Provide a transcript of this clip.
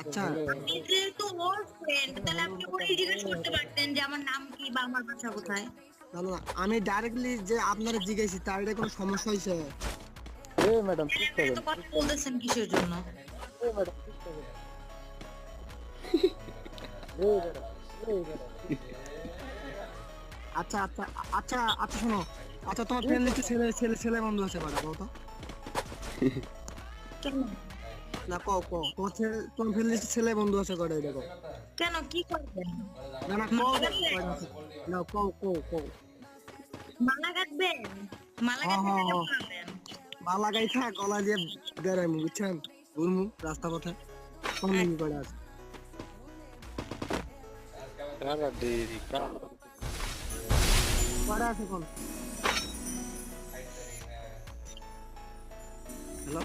আচ্ছা আপনি যেহেতু ওর ফ্রেন্ড তাহলে আপনি ওরে জিজ্ঞেস করতে পারতেন যে আমার নাম কি বা আমার বাসা কোথায়। না না না, আমি ডাইরেক্টলি যে আপনারা জিজ্ঞাসি তার এটা কোনো সমস্যা হয়েছে? ম্যাডাম তাহলে চুপ আপনি এত থাকেন, কথা বলতেছেন কিসের জন্য? ম্যাডাম চুপ থাকেন, ম্যাডাম, ম্যাডাম আচ্ছা আচ্ছা আচ্ছা আচ্ছা শোনো, আচ্ছা তোমার ফ্রেন্ড লিস্টে ছেলে ছেলে ছেলে বন্ধু আছে কয়টা বলো তো? কেন? না কও কও, তোমার ফ্রেন্ড লিস্টে ছেলে বন্ধু আছে কয়টা এটা কও? কেন কি করবেন? না না কও মালা দেখো গাঁথবেন? কয়টা আছে। না কও কও কও। মালা গাঁথবেন? মালা হ্যাঁ গাঁথতে হ্যাঁ টাকা হ্যাঁ, পাবেন। মালা গাইথা গলা দিয়ে বেড়াইমু বুঝছেন, ঘুরমু রাস্তা পথে। কোন দিন কয়টা আছে? কারা দেরি কারা কয়টা আছে কোন? হ্যালো